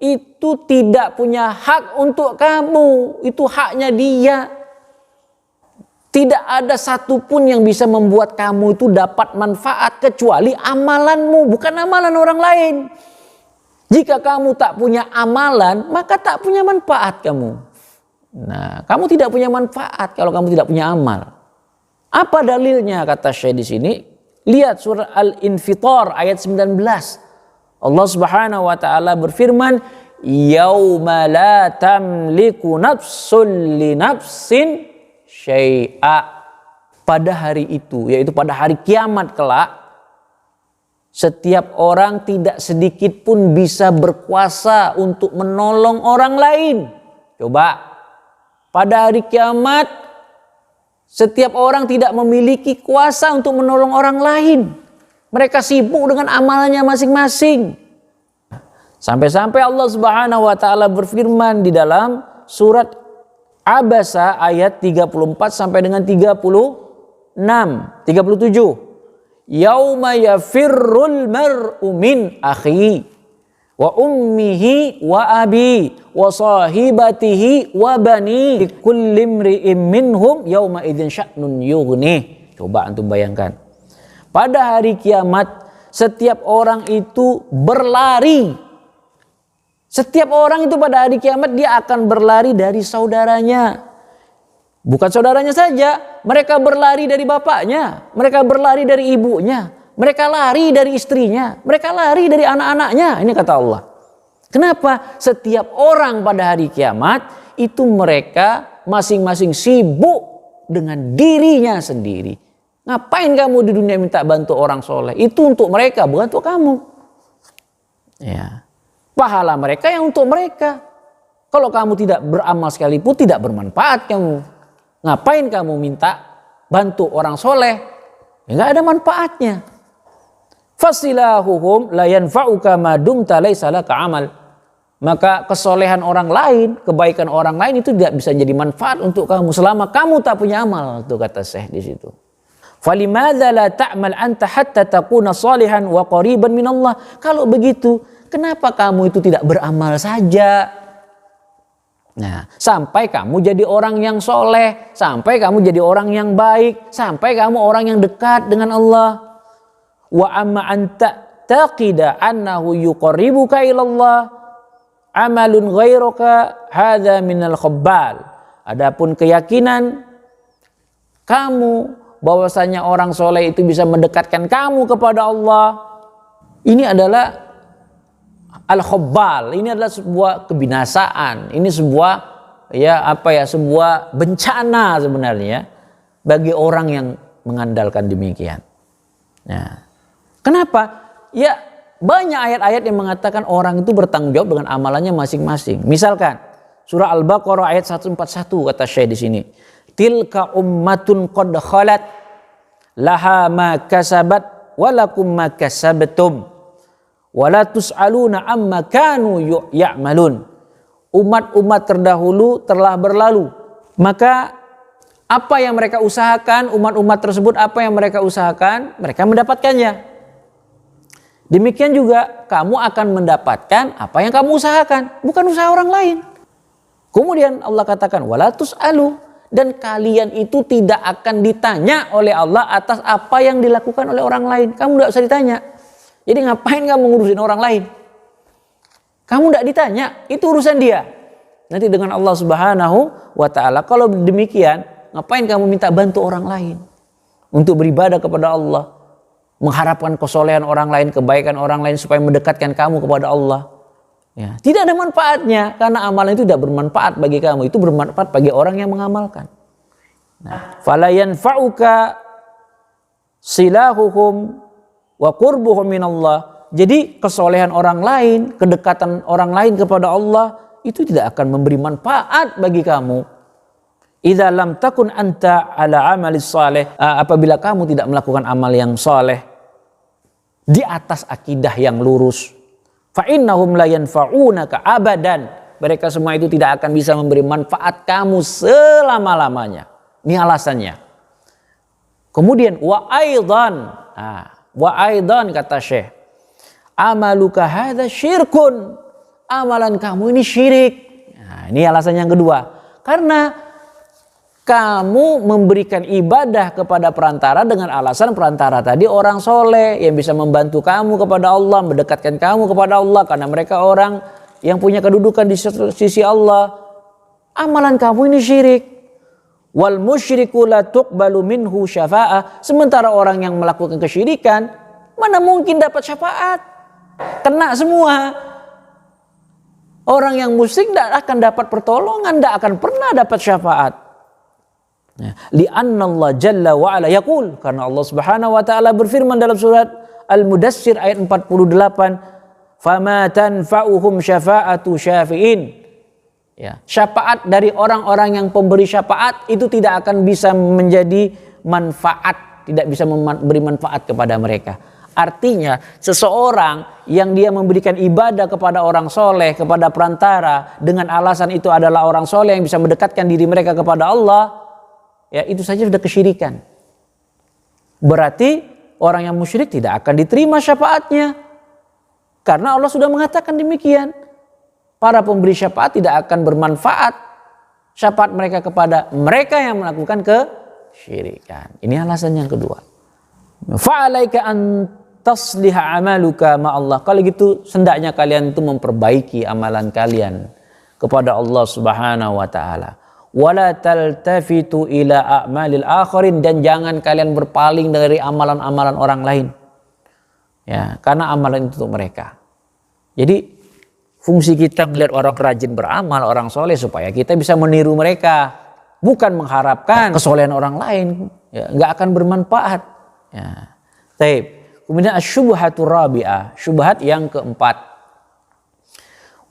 itu tidak punya hak untuk kamu. Itu haknya dia. Tidak ada satupun yang bisa membuat kamu itu dapat manfaat kecuali amalanmu, bukan amalan orang lain. Jika kamu tak punya amalan, maka tak punya manfaat kamu. Nah, kamu tidak punya manfaat kalau kamu tidak punya amal. Apa dalilnya kata Syekh di sini? Lihat surah Al-Infitar ayat 19. Allah Subhanahu wa taala berfirman, "Yauma la tamliku nafsun li nafsin syai'a." Pada hari itu, yaitu pada hari kiamat kelak, setiap orang tidak sedikit pun bisa berkuasa untuk menolong orang lain. Coba, pada hari kiamat, setiap orang tidak memiliki kuasa untuk menolong orang lain. Mereka sibuk dengan amalannya masing-masing. Sampai-sampai Allah Subhanahu wa taala berfirman di dalam surat Abasa ayat 34 sampai dengan 37. Yauma yafirrul mar'u min akhi wa ummihi wa abi wa sahibatihi wa bani likulli imri'in minhum yauma idzin sya'nun yughni. Coba antum bayangkan. Pada hari kiamat setiap orang itu berlari. Setiap orang itu pada hari kiamat dia akan berlari dari saudaranya. Bukan saudaranya saja, mereka berlari dari bapaknya, mereka berlari dari ibunya, mereka lari dari istrinya, mereka lari dari anak-anaknya. Ini kata Allah. Kenapa? Setiap orang pada hari kiamat itu mereka masing-masing sibuk dengan dirinya sendiri. Ngapain kamu di dunia minta bantu orang soleh? Itu untuk mereka, bukan untuk kamu. Ya. Pahala mereka yang untuk mereka. Kalau kamu tidak beramal sekalipun tidak bermanfaat kamu. Ngapain kamu minta bantu orang soleh? Ya, gak ada manfaatnya. Fasilahuhum la yanfa'uka ma dumta laisa laka amal. Maka kesolehan orang lain, kebaikan orang lain itu tidak bisa jadi manfaat untuk kamu selama kamu tak punya amal. Itu kata Syekh di situ. Falimadza la ta'mal anta hatta takuna salihan wa qariban minallah. Kalau begitu, kenapa kamu itu tidak beramal saja? Nah, sampai kamu jadi orang yang soleh, sampai kamu jadi orang yang baik, sampai kamu orang yang dekat dengan Allah. Wa amma anta taqida annahu yuqarribuka ilallah amalun ghairuka hadza minal khabbal. Adapun keyakinan kamu bahwasanya orang soleh itu bisa mendekatkan kamu kepada Allah, ini adalah al-khabbal, ini adalah sebuah kebinasaan, ini sebuah sebuah bencana sebenarnya bagi orang yang mengandalkan demikian. Nah, kenapa? Ya, banyak ayat-ayat yang mengatakan orang itu bertanggung jawab dengan amalannya masing-masing. Misalkan surah Al-Baqarah ayat 141 kata Syekh di sini, tilka ummatun qad khalat laha ma kasabat walakum ma kasabtum wala tus'aluna amma kanu ya'malun. Umat-umat terdahulu telah berlalu, maka apa yang mereka usahakan, umat-umat tersebut apa yang mereka usahakan, mereka mendapatkannya. Demikian juga kamu akan mendapatkan apa yang kamu usahakan, bukan usaha orang lain. Kemudian Allah katakan wala tus'alu, dan kalian itu tidak akan ditanya oleh Allah atas apa yang dilakukan oleh orang lain. Kamu tidak usah ditanya. Jadi ngapain kamu ngurusin orang lain? Kamu tidak ditanya, itu urusan dia. Nanti dengan Allah Subhanahu wa ta'ala. Kalau demikian, ngapain kamu minta bantu orang lain? Untuk beribadah kepada Allah. Mengharapkan kesolehan orang lain, kebaikan orang lain supaya mendekatkan kamu kepada Allah. Ya, tidak ada manfaatnya, karena amalan itu tidak bermanfaat bagi kamu. Itu bermanfaat bagi orang yang mengamalkan. Nah, fala yanfa'uka silahuhum wa qurbuhum minallah. Jadi kesolehan orang lain, kedekatan orang lain kepada Allah itu tidak akan memberi manfaat bagi kamu. Idza lam takun anta ala amalis saleh, apabila kamu tidak melakukan amal yang saleh di atas akidah yang lurus, fa innahum la yanfa'unaka abadan. Mereka semua itu tidak akan bisa memberi manfaat kamu selama-lamanya. Ini alasannya. Kemudian wa aidan kata Syekh, amaluka hadza syirkun. Amalan kamu ini syirik. Nah, ini alasan yang kedua. Karena kamu memberikan ibadah kepada perantara dengan alasan perantara tadi orang soleh yang bisa membantu kamu kepada Allah, mendekatkan kamu kepada Allah karena mereka orang yang punya kedudukan di sisi Allah. Amalan kamu ini syirik. Wal musyriku la tuqbalu minhu syafa'ah. Sementara orang yang melakukan kesyirikan mana mungkin dapat syafaat? Kena semua. Orang yang musyrik tidak akan dapat pertolongan, tidak akan pernah dapat syafaat. Li'anna Allah Jalla wa'ala yaqul, karena Allah Subhanahu wa ta'ala berfirman dalam surat Al-Mudassir ayat 48, fama tanfa'uhum syafa'atu syafi'in. Ya, syafaat dari orang-orang yang pemberi syafaat itu tidak akan bisa menjadi manfaat, tidak bisa memberi manfaat kepada mereka. Artinya seseorang yang dia memberikan ibadah kepada orang soleh, kepada perantara dengan alasan itu adalah orang soleh yang bisa mendekatkan diri mereka kepada Allah, ya itu saja sudah kesyirikan. Berarti orang yang musyrik tidak akan diterima syafaatnya. Karena Allah sudah mengatakan demikian. Para pemberi syafaat tidak akan bermanfaat syafaat mereka kepada mereka yang melakukan kesyirikan. Ini alasan yang kedua. Fa'alaika an tasliha amaluka ma'allah. Kalau gitu hendaknya kalian itu memperbaiki amalan kalian kepada Allah Subhanahu wa taala. Wala taltafitu ila a'malil akharin, dan jangan kalian berpaling dari amalan-amalan orang lain. Ya, karena amalan itu untuk mereka. Jadi fungsi kita melihat orang rajin beramal, orang soleh supaya kita bisa meniru mereka, bukan mengharapkan kesolehan orang lain. Ya, nggak akan bermanfaat. Ya. Taib. Kemudian asyubhatur rabi'ah, syubhat yang keempat.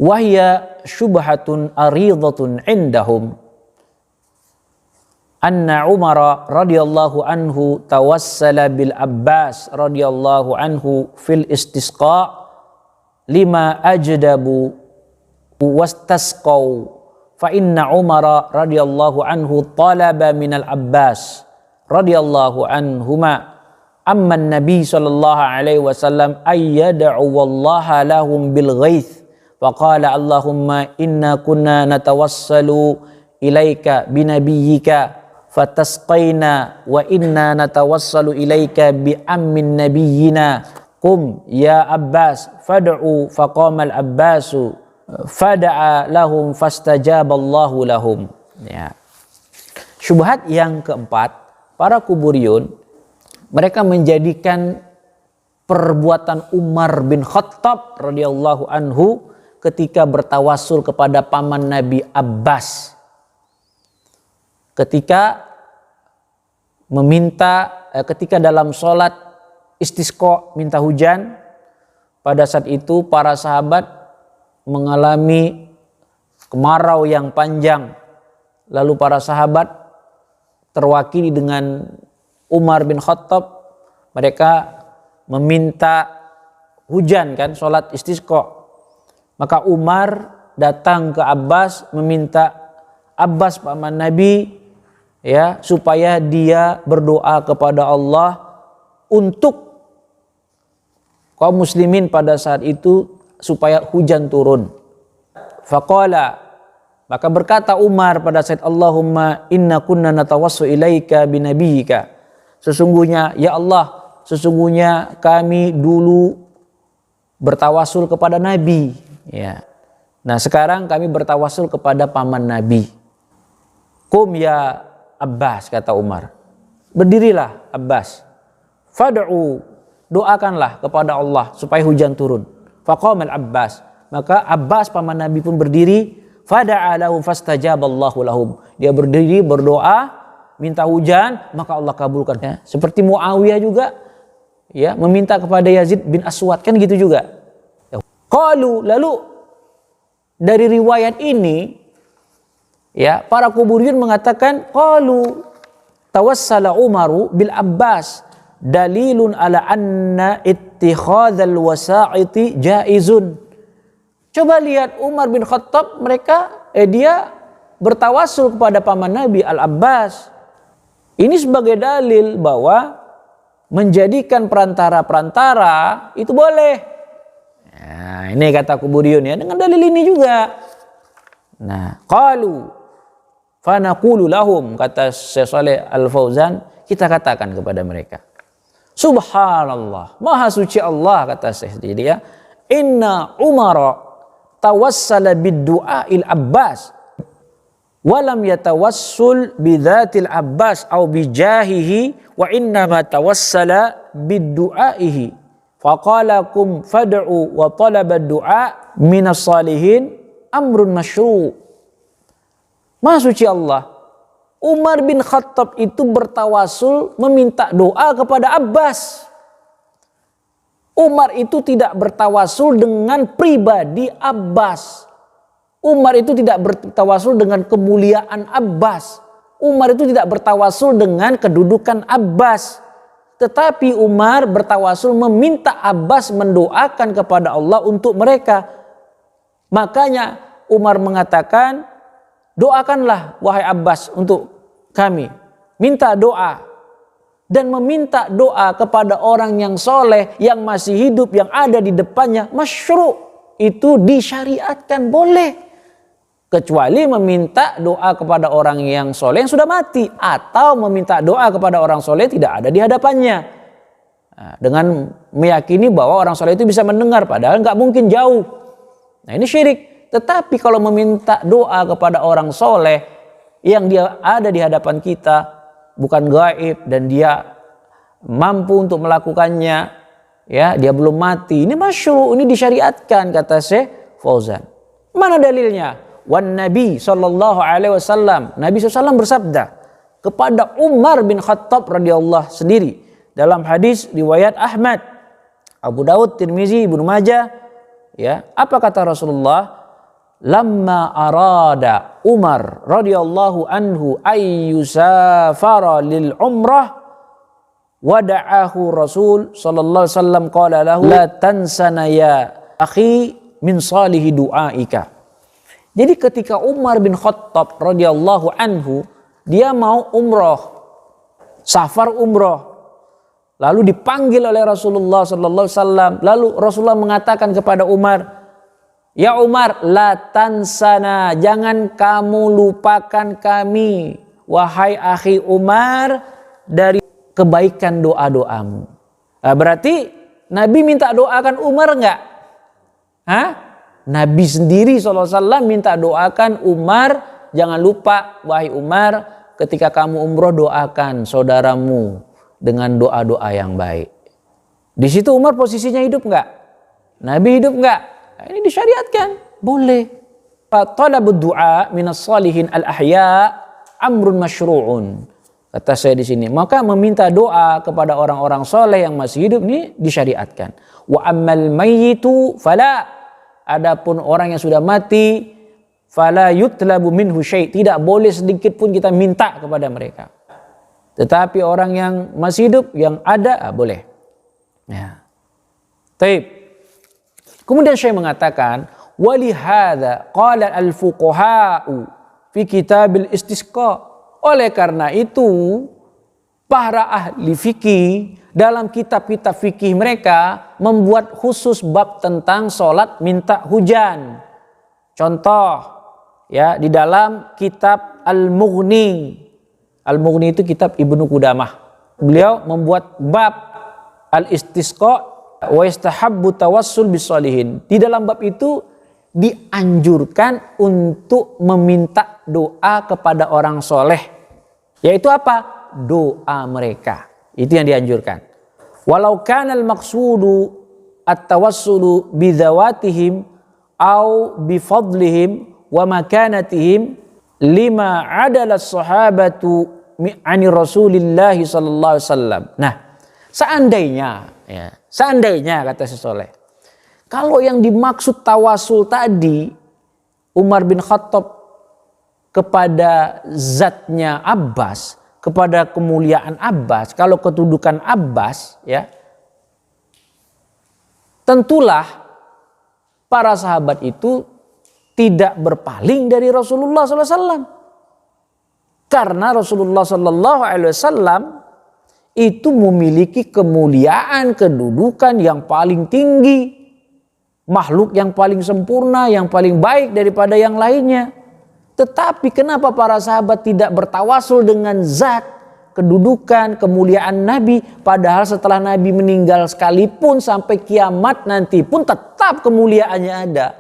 Wahya syubhatun aridatun indahum. Anna Umar radhiyallahu anhu tawassala bil Abbas radhiyallahu anhu fil istisqa lima ajdabu wastasqau fa inna Umar radhiyallahu anhu talaba minal Abbas radhiyallahu anhuma amma Nabi sallallahu alaihi wasallam ayyad'u wallaha lahum bil ghaith faqala Allahumma inna kunna natawassalu ilaika binabiyyika fatasqaina wa inna natawassalu ilaika bi ammin nabiyyina qum ya Abbas fad'u faqama al-Abbasu fada'a lahum fastajaballahu lahum. Ya. Syubhat yang keempat, para kuburiyun mereka menjadikan perbuatan Umar bin Khattab radhiyallahu anhu ketika bertawassul kepada paman Nabi Abbas, ketika ketika dalam sholat istisqa minta hujan, pada saat itu para sahabat mengalami kemarau yang panjang, lalu para sahabat terwakili dengan Umar bin Khattab, mereka meminta hujan kan, sholat istisqa. Maka Umar datang ke Abbas meminta Abbas paman Nabi, ya, supaya dia berdoa kepada Allah untuk kaum muslimin pada saat itu supaya hujan turun. Faqala, maka berkata Umar pada saat Allahumma inna kunna natawassu ilaika binabiyyika. Sesungguhnya ya Allah, sesungguhnya kami dulu bertawasul kepada Nabi, ya. Nah, sekarang kami bertawasul kepada paman Nabi. Qum ya Abbas, kata Umar. Berdirilah Abbas. Fad'u, doakanlah kepada Allah supaya hujan turun. Faqamal Abbas, maka Abbas paman Nabi pun berdiri. Fada'a lahum fastajaballahu lahum. Dia berdiri berdoa minta hujan, maka Allah kabulkan. Ya. Seperti Muawiyah juga, ya, meminta kepada Yazid bin Aswad, kan gitu juga. Qalu, lalu dari riwayat ini, ya, para kuburiyun mengatakan qalu tawassala Umaru bil Abbas dalilun ala anna ittikhadzal wasa'iti jaizun. Coba lihat Umar bin Khattab, dia bertawassul kepada paman Nabi Al-Abbas. Ini sebagai dalil bahwa menjadikan perantara-perantara itu boleh. Nah, ini kata kuburiyun, ya, dengan dalil ini juga. Nah, qalu Fanaqulu lahum, kata Syekh Shalih Al-Fauzan, kita katakan kepada mereka, subhanallah, maha suci Allah, kata Syekh dia, inna Umar tawassala bid-du'ail Abbas walam yatawassul bidzatil Abbas au bijahihi wa innama tawassala bid-du'aihi faqalakum fad'u wa talaba ad-du'a minas salihin amrun masyru'. Maha suci Allah, Umar bin Khattab itu bertawasul meminta doa kepada Abbas. Umar itu tidak bertawasul dengan pribadi Abbas. Umar itu tidak bertawasul dengan kemuliaan Abbas. Umar itu tidak bertawasul dengan kedudukan Abbas. Tetapi Umar bertawasul meminta Abbas mendoakan kepada Allah untuk mereka. Makanya Umar mengatakan, doakanlah wahai Abbas untuk kami. Minta doa. Dan meminta doa kepada orang yang soleh, yang masih hidup, yang ada di depannya, masyru'. Itu disyariatkan, boleh. Kecuali meminta doa kepada orang yang soleh yang sudah mati. Atau meminta doa kepada orang soleh tidak ada di hadapannya. Nah, dengan meyakini bahwa orang soleh itu bisa mendengar, padahal nggak mungkin jauh. Nah, ini syirik. Tetapi kalau meminta doa kepada orang soleh yang dia ada di hadapan kita, bukan gaib dan dia mampu untuk melakukannya, ya, dia belum mati, ini masyru', ini disyariatkan, kata Syekh Fauzan. Mana dalilnya? Wan Nabi sallallahu alaihi wasallam, Nabi SAW bersabda kepada Umar bin Khattab radhiyallahu sendiri dalam hadis riwayat Ahmad, Abu Daud, Tirmizi, Ibnu Majah, ya, apa kata Rasulullah? Lamma arada Umar radhiyallahu anhu ayyusafara lil umrah wada'ahu Rasul sallallahu alaihi wasallam qala lahu la tansana ya akhi min salihi du'aika. Jadi ketika Umar bin Khattab radhiyallahu anhu dia mau umroh, safar umroh, lalu dipanggil oleh Rasulullah sallallahu alaihi wasallam, lalu Rasulullah mengatakan kepada Umar, ya Umar, la tansana, jangan kamu lupakan kami, wahai akhi Umar, dari kebaikan doa-doamu. Nah, berarti Nabi minta doakan Umar enggak? Hah? Nabi sendiri SAW minta doakan Umar, jangan lupa wahai Umar, ketika kamu umroh doakan saudaramu dengan doa-doa yang baik. Di situ Umar posisinya hidup enggak? Nabi hidup enggak? Nah, ini disyariatkan, boleh. Talabud du'a minas salihin al-ahya amrun masyru'un. Kata saya di sini, maka meminta doa kepada orang-orang soleh yang masih hidup ini disyariatkan. Wa ammal mayyitu fala, adapun orang yang sudah mati, fala yutlabu minhu syai', tidak boleh sedikit pun kita minta kepada mereka. Tetapi orang yang masih hidup, yang ada, boleh. Ya. Taib. Kemudian saya mengatakan, walihada qala al-fuqaha'u fi kitabil istisqa. Oleh karena itu, para ahli fikih dalam kitab-kitab fikih mereka membuat khusus bab tentang sholat minta hujan. Contoh, ya, di dalam kitab Al-Mughni. Al-Mughni itu kitab Ibnu Qudamah. Beliau membuat bab al-istisqa wa yastahabbu tawassul bisolihin. Di dalam bab itu dianjurkan untuk meminta doa kepada orang soleh. Yaitu apa? Doa mereka. Itu yang dianjurkan. Walau kanal maqsudu at-tawassulu bidzawatihim au bifadlihim wa makanatihim lima adala sahabatu ani Rasulillahi sallallahu alaihi wasallam. Nah, seandainya kata si Soleh, kalau yang dimaksud tawasul tadi Umar bin Khattab kepada zatnya Abbas, kepada kemuliaan Abbas, kalau kedudukan Abbas, ya, tentulah para sahabat itu tidak berpaling dari Rasulullah SAW. Karena Rasulullah SAW itu memiliki kemuliaan, kedudukan yang paling tinggi, makhluk yang paling sempurna, yang paling baik daripada yang lainnya. Tetapi kenapa para sahabat tidak bertawasul dengan zat, kedudukan, kemuliaan Nabi, padahal setelah Nabi meninggal sekalipun sampai kiamat nanti pun tetap kemuliaannya ada,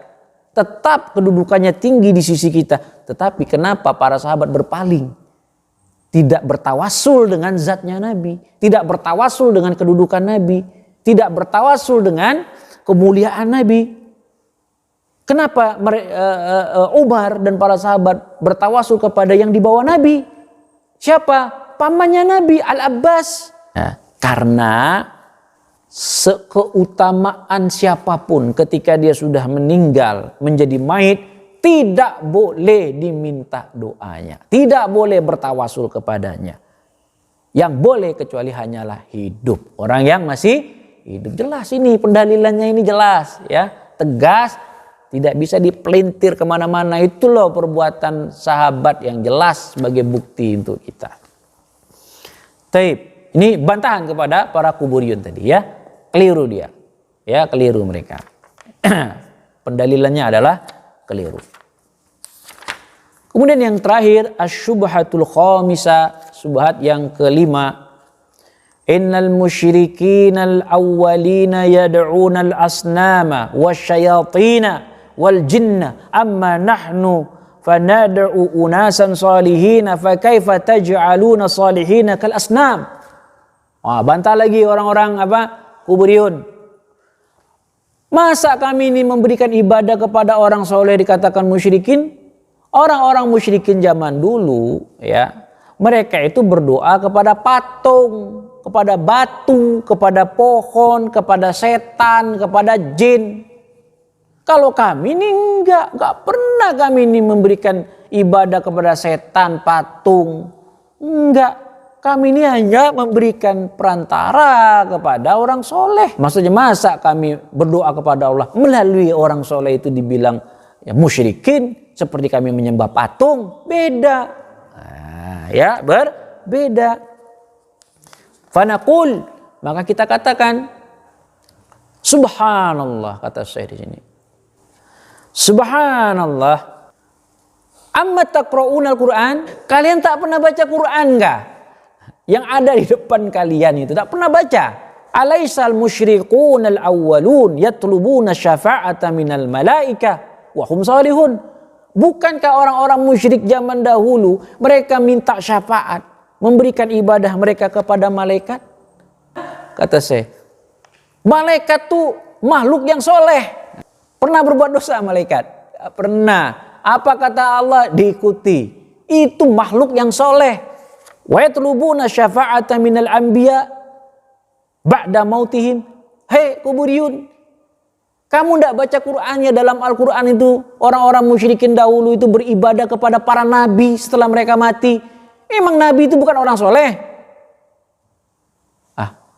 tetap kedudukannya tinggi di sisi kita. Tetapi kenapa para sahabat berpaling, tidak bertawasul dengan zatnya Nabi, tidak bertawasul dengan kedudukan Nabi, tidak bertawasul dengan kemuliaan Nabi? Kenapa Umar dan para sahabat bertawasul kepada yang di bawah Nabi? Siapa? Pamannya Nabi, Al-Abbas. Nah, karena keutamaan siapapun ketika dia sudah meninggal menjadi mayit, tidak boleh diminta doanya, tidak boleh bertawasul kepadanya. Yang boleh kecuali hanyalah hidup. Orang yang masih hidup, jelas ini pendalilannya, ini jelas ya, tegas, tidak bisa dipelintir kemana-mana. Itu loh perbuatan sahabat yang jelas sebagai bukti untuk kita. Taib, ini bantahan kepada para kuburiyun tadi ya, keliru dia, ya keliru mereka. Pendalilannya adalah keliru. Kemudian yang terakhir, asyubhatul khamisah, subhat yang kelima. Innal musyrikinal awwalina yad'unal asnama wasyayatina wal jinna amma nahnu fanad'u unasan salihina fa kaifa taj'aluna salihina kal asnam. Bantah lagi orang-orang kuburiyun. Masa kami ini memberikan ibadah kepada orang soleh dikatakan musyrikin? Orang-orang musyrikin zaman dulu ya, mereka itu berdoa kepada patung, kepada batu, kepada pohon, kepada setan, kepada jin. Kalau kami ini enggak pernah kami ini memberikan ibadah kepada setan, patung. Enggak, kami ini hanya memberikan perantara kepada orang soleh. Maksudnya masa kami berdoa kepada Allah melalui orang soleh itu dibilang ya musyrikin, seperti kami menyembah patung? Beda. Ya berbeda. Fanaqul, maka kita katakan subhanallah, kata saya di sini. Subhanallah. Amma taqra'unal Quran? Kalian tak pernah baca Quran enggak? Yang ada di depan kalian itu tak pernah baca. Alaisal musyrikun al-awwalun yatlubuna syafa'ata minal malaika wa hum salihun. Bukankah orang-orang musyrik zaman dahulu mereka minta syafaat, memberikan ibadah mereka kepada malaikat? Kata saya, malaikat tuh makhluk yang soleh. Pernah berbuat dosa malaikat? Pernah. Apa kata Allah? Diikuti. Itu makhluk yang soleh. Wa yatlubuna syafa'ata minal anbiya ba'da mautihim. Hei kuburiyun, kamu tidak baca Qur'annya? Dalam Al-Quran itu orang-orang musyrikin dahulu itu beribadah kepada para nabi setelah mereka mati. Emang nabi itu bukan orang soleh?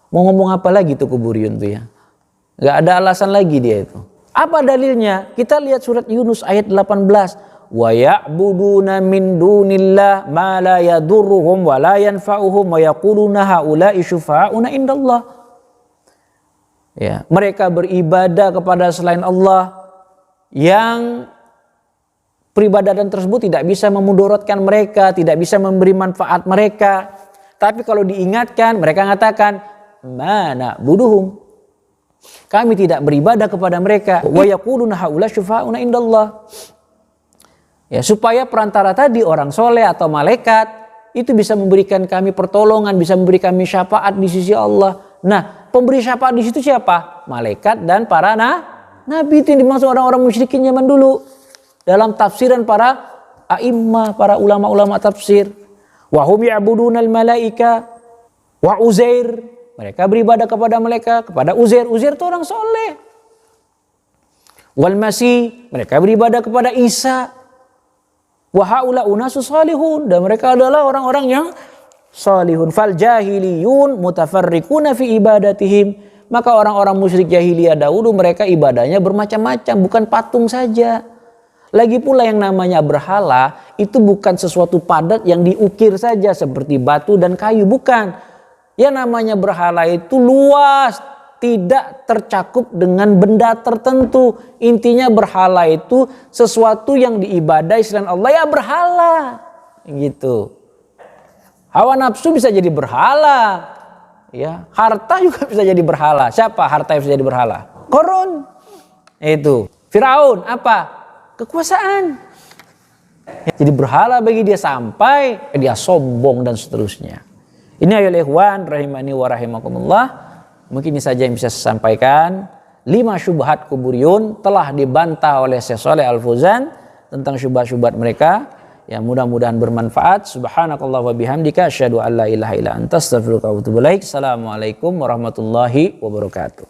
Mau ngomong apa lagi tuh kuburiyun tuh ya? Gak ada alasan lagi dia itu. Apa dalilnya? Kita lihat surat Yunus ayat 18. Wa ya'buduna min dunillah ma la yadurruhum wa la yanfa'uhum wa yaquluna haula'i syufa'una indallah. Ya, mereka beribadah kepada selain Allah yang peribadatan tersebut tidak bisa memudaratkan mereka, tidak bisa memberi manfaat mereka. Tapi kalau diingatkan, mereka mengatakan, mana buduhum. Kami tidak beribadah kepada mereka. Wa yaquluna haula syufa'una indallah. Ya, supaya perantara tadi orang soleh atau malaikat itu bisa memberikan kami pertolongan, bisa memberi kami syafaat di sisi Allah. Nah, pemberi syafaat di situ siapa? Malaikat dan para nabi. Itu yang dimaksud orang-orang musyrikin zaman dulu. Dalam tafsiran para a'immah, para ulama-ulama tafsir. Wa hum ya'budunal malaika wa Uzair. Mereka beribadah kepada mereka, kepada Uzair. Uzair itu orang soleh. Wal Masih, mereka beribadah kepada Isa. Wa haula unasus salihun, dan mereka adalah orang-orang yang salihun. Fal jahiliyun mutafarriquna fi ibadatihim. Maka orang-orang musyrik jahiliyah dahulu mereka ibadahnya bermacam-macam, bukan patung saja. Lagi pula yang namanya berhala itu bukan sesuatu padat yang diukir saja seperti batu dan kayu, bukan. Yang namanya berhala itu luas, tidak tercakup dengan benda tertentu. Intinya berhala itu sesuatu yang diibadai selain Allah, ya berhala. Gitu. Hawa nafsu bisa jadi berhala. Ya, harta juga bisa jadi berhala. Siapa harta yang bisa jadi berhala? Korun. Itu. Firaun apa? Kekuasaan. Jadi berhala bagi dia sampai dia sombong dan seterusnya. Ini ayat ikhwan rahimani wa rahimakumullah. Mungkin ini saja yang bisa saya sampaikan. 5 syubhat kuburiyun telah dibantah oleh Syekh Shalih Al Fauzan tentang syubhat-syubhat mereka. Ya, mudah-mudahan bermanfaat. Subhanakallah wa bihamdika asyhadu an la ilaha illa anta astaghfiruka wa atubu ilaik. Assalamualaikum warahmatullahi wabarakatuh.